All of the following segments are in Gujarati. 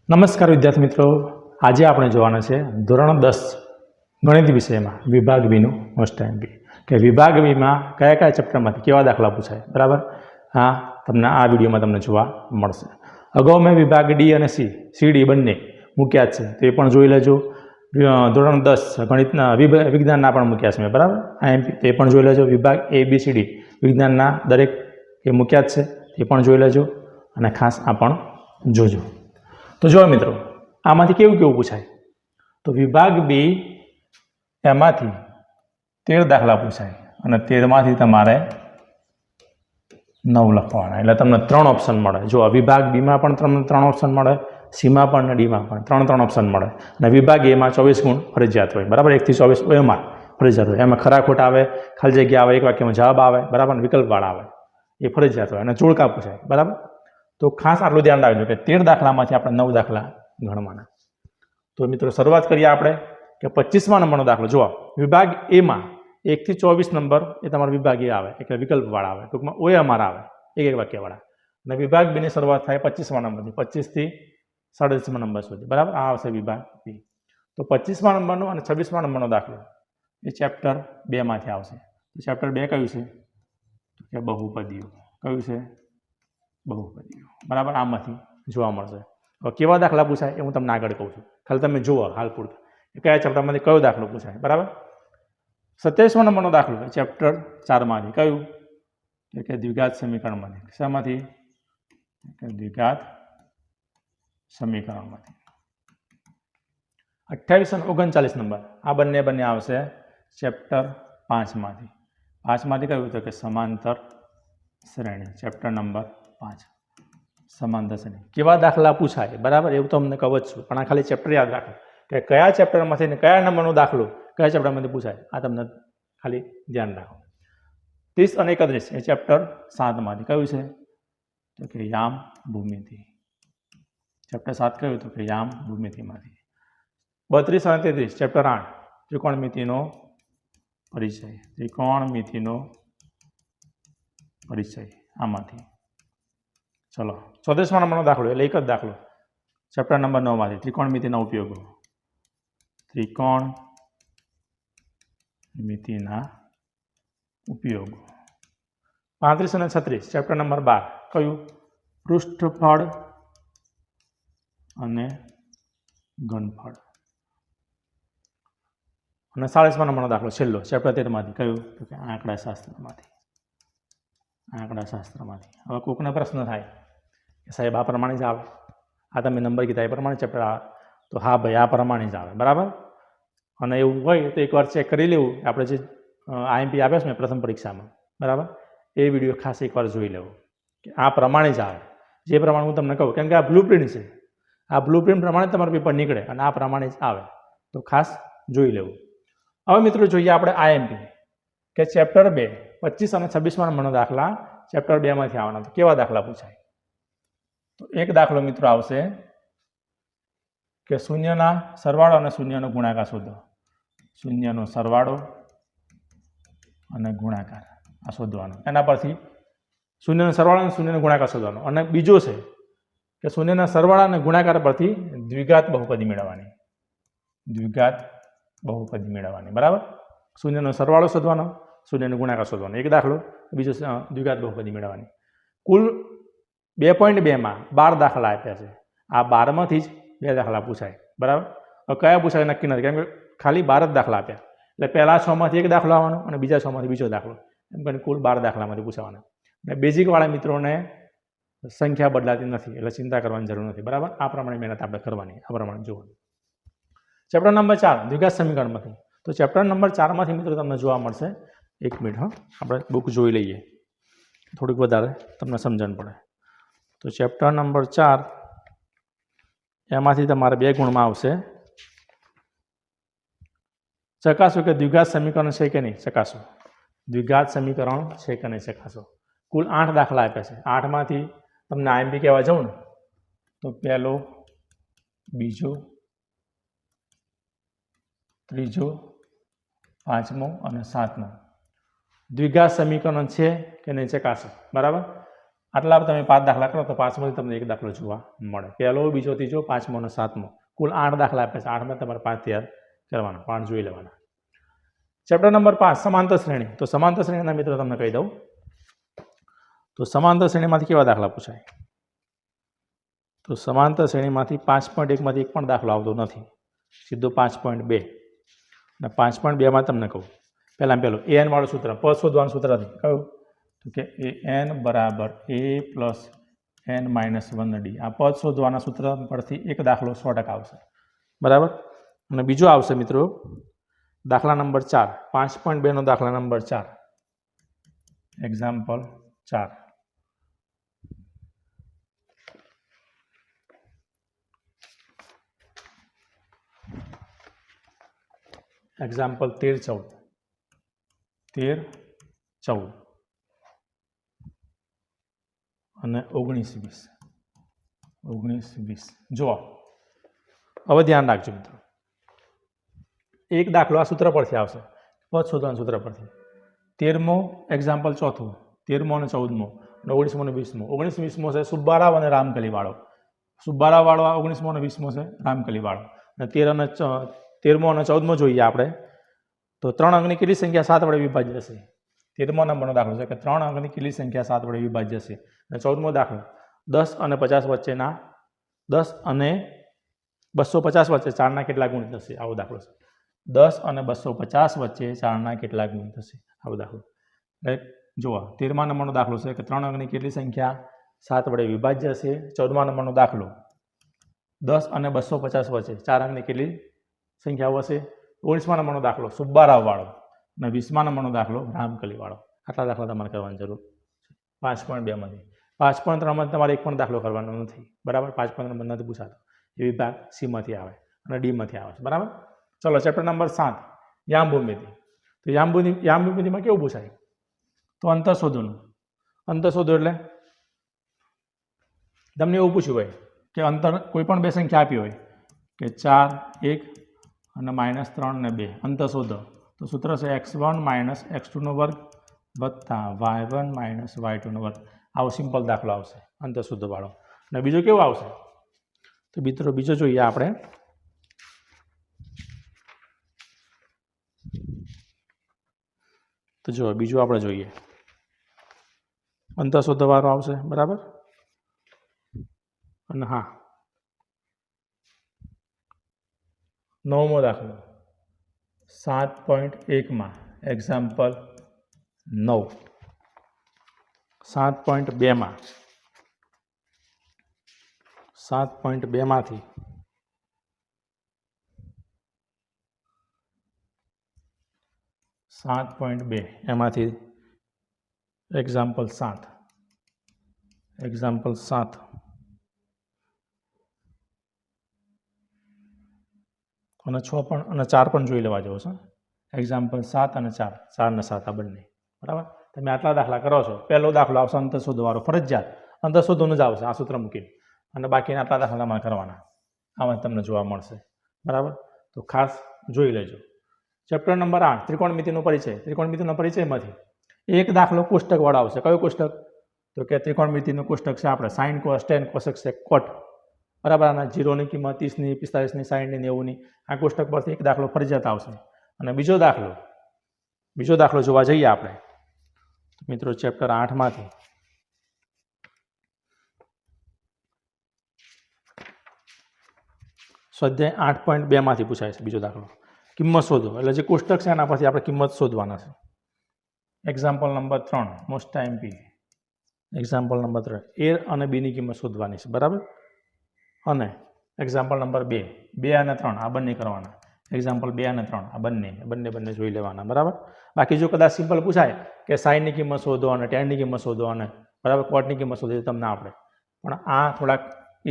નમસ્કાર વિદ્યાર્થી મિત્રો, આજે આપણે જોવાના છે ધોરણ 10 ગણિત વિષયમાં વિભાગ બીનું મોસ્ટ એમપી કે વિભાગ બીમાં કયા કયા ચેપ્ટરમાંથી કેવા દાખલા પૂછાય. બરાબર, હા, તમને આ વિડીયોમાં તમને જોવા મળશે. અગાઉ મેં વિભાગ ડી અને સીડી બંને મૂક્યા છે, તો એ પણ જોઈ લેજો. ધોરણ 10 ગણિતના વિજ્ઞાનના પણ મૂક્યા છે મેં, બરાબર, આઈએમપી તે પણ જોઈ લેજો. વિભાગ એ બી સી ડી વિજ્ઞાનના દરેક એ મૂક્યા જ છે, તે પણ જોઈ લેજો અને ખાસ આ પણ જોજો. તો જો મિત્રો, આમાંથી કેવું કેવું પૂછાય, તો વિભાગ બી એમાંથી 13 દાખલા પૂછાય અને 13માંથી તમારે 9 લખવાના, એટલે તમને 3 ઓપ્શન મળે. જો વિભાગ બીમાં પણ તમને 3 ઓપ્શન મળે, સીમાં પણ અને ડીમાં પણ 3 ઓપ્શન મળે. અને વિભાગ એમાં 24 ગુણ ફરજિયાત હોય, બરાબર, 1 થી 24 એમાં ફરજિયાત હોય. એમાં ખરા ખોટા આવે, ખાલી જગ્યા આવે, એક વાક્યમાં જવાબ આવે, બરાબર, વિકલ્પવાળા આવે, એ ફરજિયાત હોય અને જોડકા પૂછાય. બરાબર, તો ખાસ આટલું ધ્યાન રાખજો કે 13 દાખલામાંથી આપણે 9 દાખલા ગણવાના. તો મિત્રો શરૂઆત કરીએ આપણે કે 25મા નંબરનો દાખલો. જુઓ, વિભાગ એમાં 1 થી 24 નંબર એ તમારો વિભાગ એ આવે, એટલે વિકલ્પવાળા આવે, ટૂંકમાં ઓય અમારા આવે, એક વાક્યવાળા. અને વિભાગ બીની શરૂઆત થાય 25મા નંબરથી 25 થી 37મા નંબર સુધી, બરાબર, આ આવશે વિભાગ બી. તો 25મા નંબરનો અને 26મા નંબરનો દાખલો એ ચેપ્ટર 2માંથી આવશે. તો ચેપ્ટર 2 કયું છે? તો કે બહુપદીઓ. કયું છે? બહુપદીઓ, બરાબર, આમાંથી જોવા મળશે. હવે કેવા દાખલા પૂછાય એ હું તમને આગળ કહું છું, ખાલી તમે જુઓ હાલ પૂરતું કયા ચેપ્ટરમાંથી કયો દાખલો પૂછાય. બરાબર, 27મા નંબરનો દાખલો ચેપ્ટર 4માંથી. કયું? કે દ્વિઘાત સમીકરણમાંથી. શામાંથી? કે દ્વિઘાત સમીકરણમાંથી. 28 અને 39 નંબર આ બંને આવશે ચેપ્ટર 5માંથી. 5માંથી કયું? તો કે સમાંતર શ્રેણી, ચેપ્ટર નંબર 5, સમાંતર શ્રેણી. કેવા દાખલા પૂછાય, બરાબર, એવું તો અમને કહું જ છું, પણ આ ખાલી ચેપ્ટર યાદ રાખો કે કયા ચેપ્ટરમાંથી ને કયા નંબરનો દાખલો કયા ચેપ્ટરમાંથી પૂછાય, આ તમને ખાલી ધ્યાન રાખો. 30 અને 31 એ ચેપ્ટર 7માંથી. કયું છે? તો કે યામ ભૂમિતિ. ચેપ્ટર 7 કયું? તો કે યામ ભૂમિતિમાંથી. 32 અને 33 ચેપ્ટર 8 ત્રિકોણમિતિનો પરિચય. ત્રિકોણમિતિનો પરિચય આમાંથી. ચલો, 34મા નંબરનો દાખલો, એટલે એક જ દાખલો, ચેપ્ટર નંબર 9માંથી ત્રિકોણમિતિના ઉપયોગો. ત્રિકોણમિતિના ઉપયોગો. 35 અને 36 ચેપ્ટર નંબર 12. કયું? પૃષ્ઠફળ અને ઘનફળ. અને 40મા નંબરનો દાખલો છેલ્લો, ચેપ્ટર 13માંથી. કયું? તો કે આંકડાશાસ્ત્રમાંથી. આંકડાશાસ્ત્રમાંથી. હવે કોઈકને પ્રશ્ન થાય કે સાહેબ આ પ્રમાણે જ આવે, આ તમે નંબર કીધા એ પ્રમાણે ચેપ્ટર આવે, તો હા ભાઈ આ પ્રમાણે જ આવે, બરાબર. અને એવું હોય તો એકવાર ચેક કરી લેવું, આપણે જે આઈએમપી આપ્યા છે ને પ્રથમ પરીક્ષામાં, બરાબર, એ વિડીયો ખાસ એકવાર જોઈ લેવો કે આ પ્રમાણે જ આવે, જે પ્રમાણે હું તમને કહું, કેમ કે આ બ્લુપ્રિન્ટ છે, આ બ્લુપ્રિન્ટ પ્રમાણે તમારું પેપર નીકળે અને આ પ્રમાણે જ આવે, તો ખાસ જોઈ લેવું. હવે મિત્રો જોઈએ આપણે આઈએમપી કે ચેપ્ટર 2 25 અને 26મા નંબરનો દાખલા ચેપ્ટર 2માંથી આવવાના. તો કેવા દાખલા પૂછાય? તો એક દાખલો મિત્રો આવશે કે શૂન્યના સરવાળો અને શૂન્યનો ગુણાકાર શોધો. શૂન્યનો સરવાળો અને ગુણાકાર આ શોધવાનો, એના પરથી શૂન્યનો સરવાળો અને શૂન્યનો ગુણાકાર શોધવાનો. અને બીજો છે કે શૂન્યના સરવાળા અને ગુણાકાર પરથી દ્વિઘાત બહુપદી મેળવવાની. દ્વિઘાત બહુપદી મેળવવાની, બરાબર. શૂન્યનો સરવાળો શોધવાનો, શૂન્યનો ગુણાકાર શોધવાનો, એક દાખલો. બીજો દ્વિઘાત બહુપદી મેળવવાની. કુલ 2.2માં 12 દાખલા આપ્યા છે. આ 12માંથી જ 2 દાખલા પૂછાય, બરાબર. હવે કયા પૂછાય નક્કી નથી, કેમ કે ખાલી 12 જ દાખલા આપ્યા, એટલે પહેલા 6માંથી એક દાખલો આવવાનો અને બીજા 6માંથી બીજો દાખલો, એમ કરીને કુલ 12 દાખલામાંથી પૂછાવાના. અને બેઝિકવાળા મિત્રોને સંખ્યા બદલાતી નથી, એટલે ચિંતા કરવાની જરૂર નથી, બરાબર. આ પ્રમાણે મહેનત આપણે કરવાની, આ પ્રમાણે જોવાની. ચેપ્ટર નંબર 4 દ્વિઘાત સમીકરણમાંથી. તો ચેપ્ટર નંબર 4માંથી મિત્રો તમને જોવા મળશે, એક મિનિટ, હા, આપણે બુક જોઈ લઈએ, થોડીક વધારે તમને સમજણ પડે. તો ચેપ્ટર નંબર 4 એમાંથી તમારે 2 ગુણમાં આવશે ચકાસો કે દ્વિઘાત સમીકરણ છે કે નહીં. ચકાસો દ્વિઘાત સમીકરણ છે કે નહીં, ચકાસો. કુલ 8 દાખલા આપ્યા છે. 8માંથી તમને આઈએમપી કહેવા જાઉં ને તો પહેલો, બીજો, ત્રીજો, 5મો અને 7મો દ્વિઘાત સમીકરણ છે કે નહીં ચકાસો, બરાબર. આટલા તમે 5 દાખલા કરો તો 5માંથી તમને એક દાખલો જોવા મળે. પહેલો, બીજો, ત્રીજો, 5મો અને 7મો કુલ 8 દાખલા આપે છે. 8માં તમારે 5 તૈયાર કરવાના, 5 જોઈ લેવાના. ચેપ્ટર નંબર 5 સમાંતર શ્રેણી. તો સમાંતર શ્રેણીના મિત્રો તમને કહી દઉં તો સમાંતર શ્રેણીમાંથી કેવા દાખલા પૂછાય? તો સમાંતર શ્રેણીમાંથી 5.1માંથી એક પણ દાખલો આવતો નથી, સીધો 5.2. અને 5.2માં તમને કહું પહેલાં પહેલું an વાળું સૂત્ર, પદ શોધવાનું સૂત્ર નથી કયું? તો કે an બરાબર a plus n minus 1d. આ પદ શોધવાના સૂત્ર પરથી એક દાખલો 100% આવશે, બરાબર. અને બીજો આવશે મિત્રો દાખલા નંબર 4, 5.2નો દાખલા નંબર 4, એક્ઝામ્પલ 4. એક્ઝામ્પલ 13, 14 અને 19, 20. જુઓ હવે ધ્યાન રાખજો મિત્રો, એક દાખલો આ સૂત્ર પરથી આવશે, પદ શોધવાના સૂત્ર પરથી. 13મો એક્ઝામ્પલ 4, 13મો અને 14મો, 19મો અને 20મો. 19, 20મો છે સુબ્બારાવ અને રામકલી વાળો. સુબ્બારાવ વાળો 19મો અને 20મો છે રામકલી વાળો. અને 13મો અને 14મો જોઈએ આપણે તો 3 અંકની કેટલી સંખ્યા 7 વડે વિભાજ્ય હશે? 13મો નંબરનો દાખલો છે કે 3 અંકની કેટલી સંખ્યા 7 વડે વિભાજ્ય હશે? અને 14મો દાખલો 10 અને 50 વચ્ચેના 10 અને 250 વચ્ચે 4ના કેટલા ગુણ થશે? આવો દાખલો છે. 10 અને 250 વચ્ચે 4ના કેટલા ગુણ થશે? આવો દાખલો. રાઈટ. જુઓ 13મા નંબરનો દાખલો છે કે 3 અંકની કેટલી સંખ્યા 7 વડે વિભાજ્ય હશે? 14મા નંબરનો દાખલો 10 અને 250 વચ્ચે 4 અંકની કેટલી સંખ્યાઓ હશે? 19મા નંબરનો દાખલો સુબ્બારાવ વાળો અને 20મા નંબરનો દાખલો રામકલી વાળો. આટલા દાખલા તમારે કરવાની જરૂર છે 5.2માંથી. 5.3માં તમારે એક પણ દાખલો કરવાનો નથી, બરાબર. 5.3 નથી પૂછાતો, એ વિભાગ સીમાંથી આવે અને ડીમાંથી આવે છે, બરાબર. ચલો ચેપ્ટર નંબર 7 યામ ભૂમિતિ. તો યામ ભૂમિતિમાં કેવું પૂછાય? તો અંતર શોધોનું. અંતર શોધો એટલે તમને એવું પૂછ્યું હોય કે અંતર કોઈ પણ બે સંખ્યા આપી હોય કે 4, 1 અને -3 અને 2 અંતર શોધો. તો સૂત્ર છે x1 - x2 વર્ગ વત્તા y1 - y2 વર્ગ. આવો સિમ્પલ દાખલો આવશે અંતર શોધો વાળો. અને બીજો કેવો આવશે? તો મિત્રો બીજો જોઈએ આપણે. તો જો બીજું આપણે જોઈએ અંતર શોધો વાળો આવશે, બરાબર. અને હા 9મો દાખલો 7.1માં એક્ઝામ્પલ 9. 7.2માં 7.2માંથી એમાંથી એક્ઝામ્પલ 7 અને 6 પણ અને 4 પણ જોઈ લેવા જેવો છે. એક્ઝામ્પલ 7 અને 4, 4 અને 7 આ બંને, બરાબર. તમે આટલા દાખલા કરો છો. પહેલો દાખલો આવશે અંતર શોધવાળો, ફરજિયાત અંતર શોધવાનું જ આવશે આ સૂત્ર મૂકીને. અને બાકીના આટલા દાખલા તમારે કરવાના, આમાં તમને જોવા મળશે, બરાબર. તો ખાસ જોઈ લેજો. ચેપ્ટર નંબર 8 ત્રિકોણમિતિનો પરિચય. ત્રિકોણમિતિનો પરિચયમાંથી એક દાખલો કોષ્ટકવાળો આવશે. કયો કોષ્ટક? તો કે ત્રિકોણમિતિનું કોષ્ટક છે આપણે સાઇન કોસ ટેન કોસેક સેક કોટ, બરાબર. આના 0ની કિંમત 30ની, 45ની, 60ની, 90ની આ કોષ્ટક પરથી એક દાખલો ફરજિયાત આવશે. અને બીજો દાખલો જોવા જઈએ આપણે મિત્રો ચેપ્ટર 8માંથી સ્વાધ્યાય 8.2માંથી પૂછાય છે બીજો દાખલો. કિંમત શોધો. એટલે જે કોષ્ટક છે એના પરથી આપણે કિંમત શોધવાના છે. Example number 3 most MP. Example number 3 એ અને બીની કિંમત શોધવાની છે, બરાબર. અને એક્ઝામ્પલ નંબર 2 અને 3 આ બંને કરવાના. એક્ઝામ્પલ 2 અને 3 આ બંને જોઈ લેવાના, બરાબર. બાકી જો કદાચ સિમ્પલ પૂછાય કે સાઇનની કિંમત શોધો અને ટેનની કિંમત શોધો અને બરાબર કોટની કિંમત શોધો તમને આપણે, પણ આ થોડાક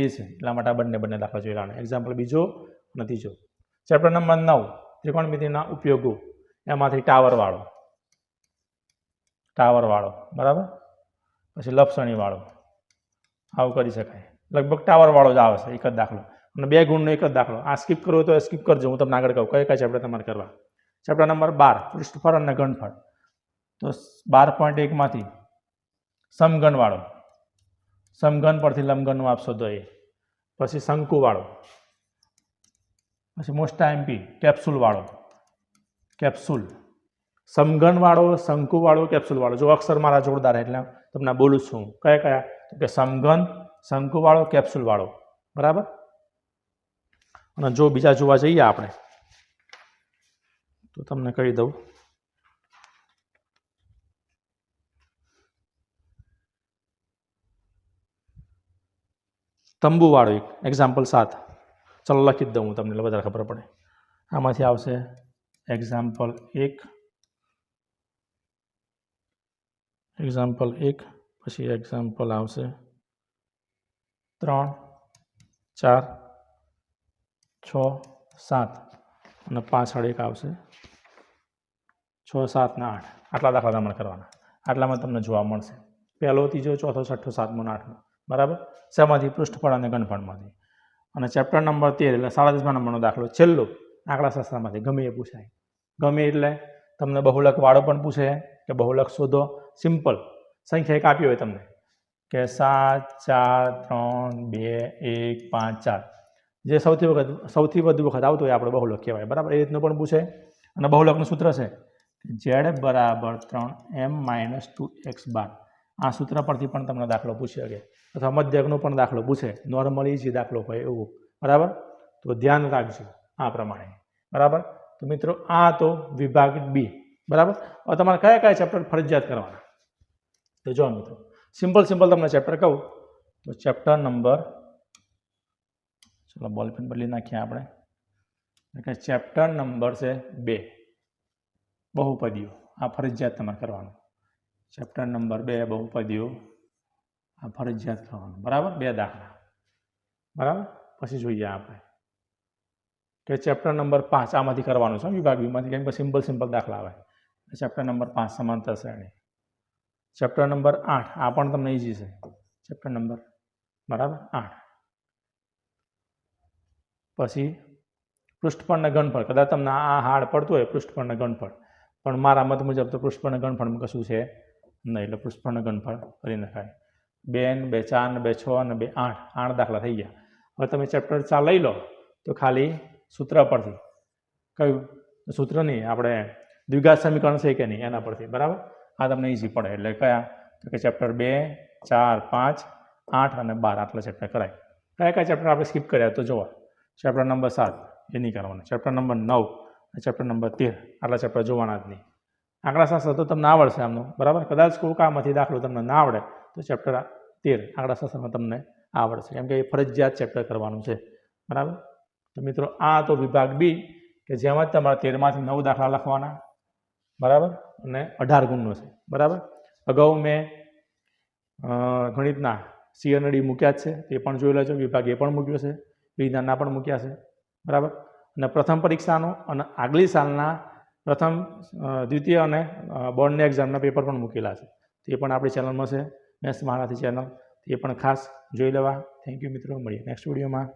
એ છે એટલા માટે આ બંને દાખલા જોઈ લેવાના. એક્ઝામ્પલ બીજો અને ત્રીજો. ચેપ્ટર નંબર 9 ત્રિકોણમિતિના ઉપયોગો. એમાંથી ટાવર વાળો, બરાબર. પછી લપસણી વાળો, આવું કરી શકાય. લગભગ ટાવર વાળો જ આવે છે એક જ દાખલો. અને 2 ગુણનો એક જ દાખલો. આ સ્કીપ કરવો તો સ્કીપ કરજો, હું તમને આગળ કહું કયા ચેપ્ટર તમારે કરવા. ચેપ્ટર નંબર 12 પૃષ્ઠફળ અને ઘનફળ. તો 12.1માંથી સમઘનવાળો સમઘન પરથી લંબઘનનું આપશો તો એ, પછી શંકુવાળો, પછી મોસ્ટ એમપી કેપ્સ્યુલવાળો, કેપ્સ્યુલ, સમઘનવાળો, શંકુવાળો, કેપ્સ્યુલવાળો. જો અક્ષર મારા જોરદાર એટલે તમને બોલું છું કયા કયા, તો કે સમઘન, શંકુવાળો, કેપ્સ્યુલવાળો. બરાબર. અને જો બીજા જોવા જઈએ આપણે તો તમને કહી દઉં, તંબુવાળો એક એક્ઝામ્પલ 7. ચલો લખી જ દઉં હું તમને એટલે વધારે ખબર પડે. આમાંથી આવશે એક્ઝામ્પલ 1, એક્ઝામ્પલ 1, પછી એક્ઝામ્પલ આવશે 3, 4, 6, 7 અને પાછળ એક આવશે 6, 7 ને 8. આટલા દાખલા તમારે કરવાના. આટલામાં તમને જોવા મળશે પહેલો, ત્રીજો, ચોથો, છઠ્ઠો, સાતમો ને 8મો. બરાબર. શેમાંથી? પૃષ્ઠફળ અને ઘનફળમાંથી. અને ચેપ્ટર નંબર 13 એટલે 37મા નંબરનો દાખલો છેલ્લો, આંકડાશાસ્ત્રમાંથી. ગમે એ પૂછાય. ગમે એટલે તમને બહુલક વાળો પણ પૂછે કે બહુલક શોધો. સિમ્પલ સંખ્યા એક આપી હોય તમને કે 7, 4, 3, 2, 1, 5, 4, જે સૌથી વધુ વખત આવતો હોય આપણે બહુલક કહેવાય. બરાબર. એ રીતનું પણ પૂછે. અને બહુલકનું સૂત્ર છે z બરાબર 3m - 2x બાર. આ સૂત્ર પરથી પણ તમને દાખલો પૂછી શકે, અથવા મધ્યકનો પણ દાખલો પૂછે. નોર્મલી જે દાખલો હોય એવું. બરાબર. તો ધ્યાન રાખજો આ પ્રમાણે. બરાબર. તો મિત્રો આ તો વિભાગ બી. બરાબર. હવે તમારે કયા કયા ચેપ્ટર ફરજિયાત કરવાના? તો જો મિત્રો સિમ્પલ તમને ચેપ્ટર કહું તો ચેપ્ટર નંબર, ચલો બોલ પેન બદલી નાખીએ આપણે, કે ચેપ્ટર નંબર છે 2, બહુપદીઓ. આ ફરજિયાત તમારે કરવાનું. ચેપ્ટર નંબર 2 બહુપદીઓ, આ ફરજિયાત કરવાનું. બરાબર. 2 દાખલા. બરાબર. પછી જોઈએ આપણે કે ચેપ્ટર નંબર 5 આમાંથી કરવાનું છે વિભાગ બીમાંથી, કેમ કે સિમ્પલ દાખલા આવે. ચેપ્ટર નંબર 5 સમાંતર શ્રેણી. ચેપ્ટર નંબર 8 આ પણ તમને ઈઝી છે. ચેપ્ટર નંબર બરાબર 8. પછી પૃષ્ઠફળ અને ઘનફળ. કદાચ તમને આ હાર્ડ પડતું હોય પૃષ્ઠફળ અને ઘનફળ, પણ મારા મત મુજબ તો પૃષ્ઠફળ અને ઘનફળમાં કશું છે નહીં, એટલે પૃષ્ઠફળ અને ઘનફળ કરી નખાય. 2 ને 2 4 ને 2 6 ને 2 8, 8 દાખલા થઈ ગયા. હવે તમે ચેપ્ટર 4 લઈ લો તો ખાલી સૂત્ર પરથી, કયું સૂત્ર નહીં, આપણે દ્વિઘાત સમીકરણ છે કે નહીં એના પરથી. બરાબર. આ તમને ઈઝી પડે. એટલે કયા? તો કે ચેપ્ટર 2, 4, 5, 8 અને 12 આટલા ચેપ્ટર કરાય. કયા ચેપ્ટર આપણે સ્કીપ કર્યા તો જોવા? ચેપ્ટર નંબર 7 એ નહીં કરવાનું. ચેપ્ટર નંબર 9, ચેપ્ટર નંબર 13 આટલા ચેપ્ટર જોવાના જ નહીં. આંકડાશાસ્ત્ર તો તમને આવડશે આમનું. બરાબર. કદાચ કોઈ કામમાંથી દાખલો તમને ના આવડે તો ચેપ્ટર 13 આંકડાશાસ્ત્રમાં તમને આવડશે, કેમ કે એ ફરજિયાત ચેપ્ટર કરવાનું છે. બરાબર. તો મિત્રો આ તો વિભાગ બી, કે જેમાં તમારે 13માંથી 9 દાખલા લખવાના. બરાબર. અને 18 ગુણનો છે. બરાબર. અગાઉ મેં ગણિતના સી અને ડી મૂક્યા જ છે, તે પણ જોઈ લેજો. વિભાગ એ પણ મૂક્યો છે, વિજ્ઞાનના પણ મૂક્યા છે. બરાબર. અને પ્રથમ પરીક્ષાનો અને આગલી સાલના પ્રથમ, દ્વિતીય અને બોર્ડની એક્ઝામના પેપર પણ મૂકેલા છે. તે પણ આપણી ચેનલમાં છે, મેથ્સ મહારથી ચેનલ. તે પણ ખાસ જોઈ લેવા. થેન્ક યુ મિત્રો. મળીએ નેક્સ્ટ વિડીયોમાં.